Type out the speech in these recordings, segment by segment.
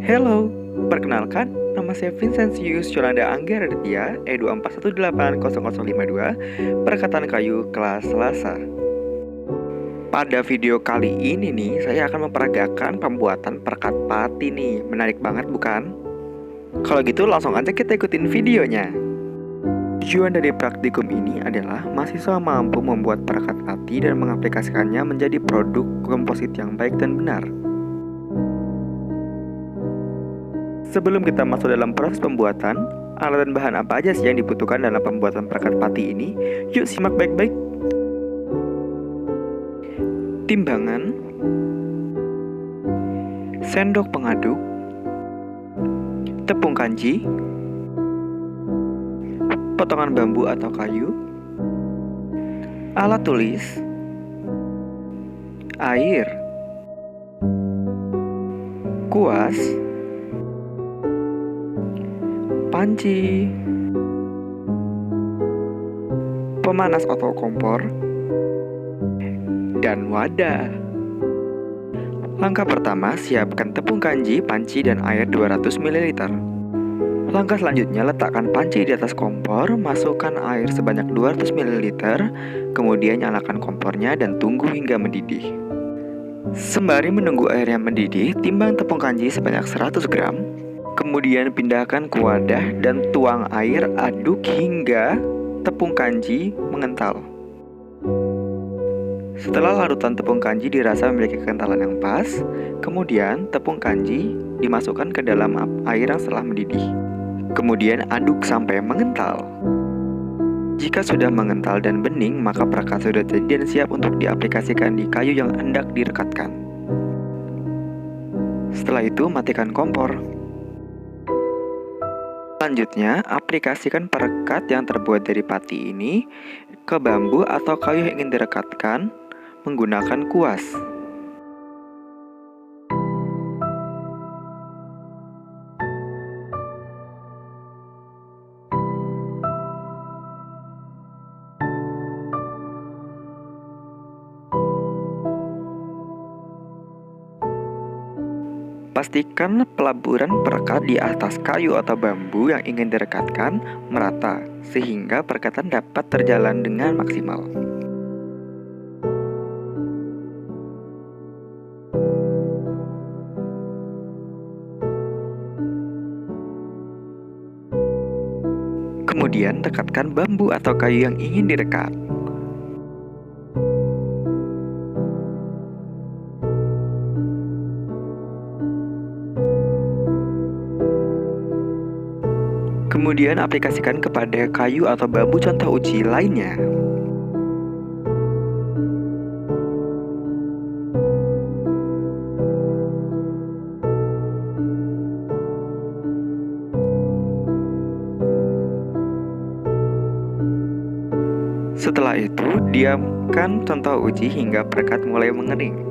Hello, perkenalkan, nama saya Vincentius Yolanda Angga Raditya, E241800052, Perkataan Kayu kelas Selasa. Pada video kali ini nih, saya akan memperagakan pembuatan perekat pati nih. Menarik banget bukan? Kalau gitu langsung aja kita ikutin videonya. Tujuan dari praktikum ini adalah mahasiswa mampu membuat perekat pati dan mengaplikasikannya menjadi produk komposit yang baik dan benar. Sebelum kita masuk dalam proses pembuatan, alat dan bahan apa aja sih yang dibutuhkan dalam pembuatan perekat pati ini? Yuk simak baik-baik. Timbangan, sendok pengaduk, tepung kanji, potongan bambu atau kayu, alat tulis, air, kuas, panci, pemanas atau kompor, dan wadah. Langkah pertama, siapkan tepung kanji, panci, dan air 200 ml. Langkah selanjutnya, letakkan panci di atas kompor, masukkan air sebanyak 200 ml, kemudian nyalakan kompornya dan tunggu hingga mendidih. Sembari menunggu airnya mendidih, timbang tepung kanji sebanyak 100 gram, kemudian pindahkan ke wadah dan tuang air, aduk hingga tepung kanji mengental. Setelah larutan tepung kanji dirasa memiliki kekentalan yang pas, kemudian tepung kanji dimasukkan ke dalam air yang setelah mendidih. Kemudian aduk sampai mengental. Jika sudah mengental dan bening, maka perekat sudah jadi dan siap untuk diaplikasikan di kayu yang hendak direkatkan. Setelah itu, matikan kompor. Selanjutnya, aplikasikan perekat yang terbuat dari pati ini ke bambu atau kayu yang ingin direkatkan menggunakan kuas. Pastikan pelaburan perekat di atas kayu atau bambu yang ingin direkatkan merata, sehingga perekatan dapat terjalan dengan maksimal. Kemudian dekatkan bambu atau kayu yang ingin direkat. Kemudian aplikasikan kepada kayu atau bambu contoh uji lainnya. Setelah itu, diamkan contoh uji hingga perekat mulai mengering.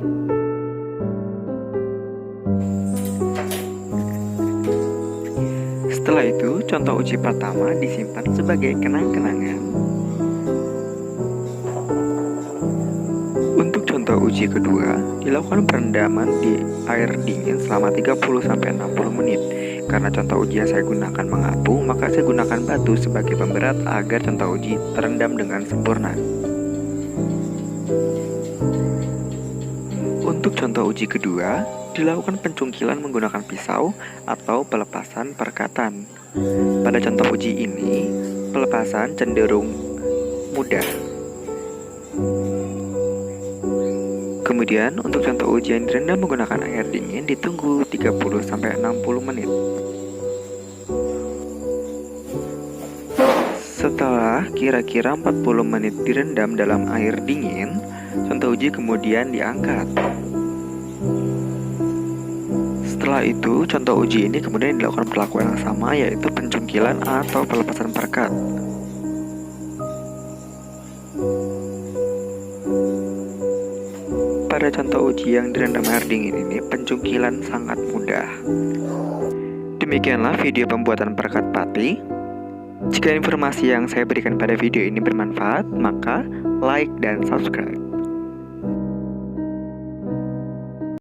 Setelah itu, contoh uji pertama disimpan sebagai kenang-kenangan. Untuk contoh uji kedua, dilakukan perendaman di air dingin selama 30-60 menit. Karena contoh uji yang saya gunakan mengapung, maka saya gunakan batu sebagai pemberat agar contoh uji terendam dengan sempurna. Untuk contoh uji kedua, dilakukan pencungkilan menggunakan pisau atau pelepasan perekatan. Pada contoh uji ini, pelepasan cenderung mudah. Kemudian, untuk contoh uji yang direndam menggunakan air dingin ditunggu 30-60 menit. Setelah kira-kira 40 menit direndam dalam air dingin, contoh uji kemudian diangkat. Setelah itu, contoh uji ini kemudian dilakukan perlakuan yang sama, yaitu pencungkilan atau pelepasan perekat. Pada contoh uji yang direndam air dingin ini, pencungkilan sangat mudah. Demikianlah video pembuatan perekat pati. Jika informasi yang saya berikan pada video ini bermanfaat, maka like dan subscribe.